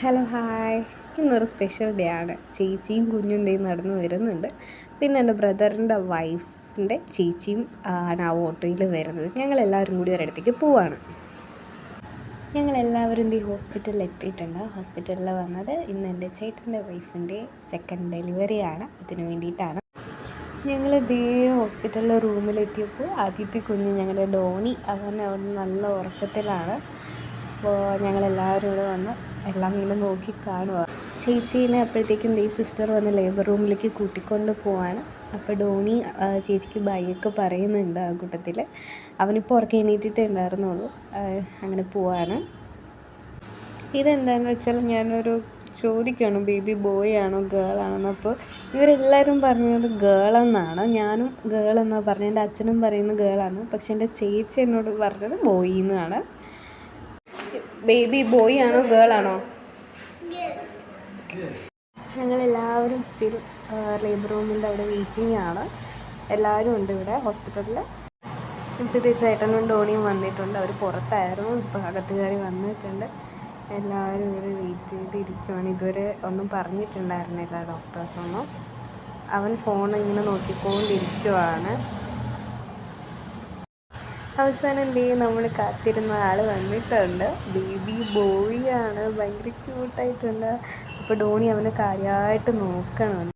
Hello hi. ഇന്നൊരു special day ആണ്. ചേച്ചിയും കുഞ്ഞും ദേ നടന്നു വരുന്നുണ്ട്. പിന്നെ എൻ്റെ ബ്രദറിൻ്റെ വൈഫിൻ്റെ ചേച്ചിയും ആണ് ആ ഓട്ടോയിൽ വരുന്നത്. ഞങ്ങളെല്ലാവരും കൂടി ഒരിടത്തേക്ക് പോവാണ്. ഞങ്ങളെല്ലാവരും ദേ ഹോസ്പിറ്റലിൽ എത്തിയിട്ടുണ്ട്. ഹോസ്പിറ്റലിൽ വന്നത് ഇന്ന് എൻ്റെ ചേട്ടൻ്റെ വൈഫിൻ്റെ സെക്കൻഡ് ഡെലിവറിയാണ്. അതിന് വേണ്ടിയിട്ടാണ് ഞങ്ങൾ ദേ ഹോസ്പിറ്റലിലെ റൂമിലെത്തിയപ്പോൾ ആദ്യത്തെ കുഞ്ഞ് ഞങ്ങളുടെ ഡോണി അവൻ അവിടെ നല്ല ഉറക്കത്തിലാണ്. അപ്പോൾ ഞങ്ങളെല്ലാവരും ഇവിടെ വന്ന് എല്ലാം ഇങ്ങനെ നോക്കി കാണുക. ചേച്ചീനെ അപ്പോഴത്തേക്കും ദേ സിസ്റ്റർ വന്ന് ലേബർ റൂമിലേക്ക് കൂട്ടിക്കൊണ്ട് പോവാണ്. അപ്പോൾ ഡോണി ചേച്ചിക്ക് ബൈയൊക്കെ പറയുന്നുണ്ട്. ആ കൂട്ടത്തിൽ അവനിപ്പോൾ ഉറക്കെ എണീറ്റിട്ടേ ഉണ്ടായിരുന്നുള്ളൂ. അങ്ങനെ പോവാണ്. ഇതെന്താണെന്ന് വെച്ചാൽ ഞാനൊരു ചോദിക്കുകയാണ്, ബേബി ബോയ് ആണോ ഗേൾ ആണോ? അപ്പോൾ ഇവരെല്ലാവരും പറഞ്ഞത് ഗേളെന്നാണ്. ഞാനും ഗേളെന്നാണ് പറഞ്ഞത്. എൻ്റെ അച്ഛനും പറയുന്നത് ഗേളാണ്. പക്ഷെ എൻ്റെ ചേച്ചി എന്നോട് പറഞ്ഞത് ബോയ് എന്നാണ്. ബേബി ബോയ് ആണോ ഗേൾ ആണോ? ഞങ്ങളെല്ലാവരും സ്റ്റിൽ ലേബർ റൂമിൻ്റെ അവിടെ വെയിറ്റിംഗ് ആണ്. എല്ലാവരും ഉണ്ട് ഇവിടെ ഹോസ്പിറ്റലിൽ. ഇപ്പോഴത്തെ ചേട്ടനും ഡോണിയും വന്നിട്ടുണ്ട്. അവർ പുറത്തായിരുന്നു, ഇപ്പോൾ അകത്ത് കയറി വന്നിട്ടുണ്ട്. എല്ലാവരും ഇവിടെ വെയിറ്റ് ചെയ്തിരിക്കുകയാണ്. ഇതുവരെ ഒന്നും പറഞ്ഞിട്ടുണ്ടായിരുന്നില്ല ഡോക്ടേഴ്സൊന്നും. അവൻ ഫോൺ ഇങ്ങനെ നോക്കിക്കൊണ്ടിരിക്കുവാണ്. അവസാനം എന്ത് ചെയ്യും, നമ്മൾ കാത്തിരുന്ന ആൾ വന്നിട്ടുണ്ട്. ബേബി ബോയ് ആണ്, ഭയങ്കര ക്യൂട്ടായിട്ടുണ്ട്. അപ്പോൾ ഡോണി അവനെ കാര്യമായിട്ട് നോക്കണം.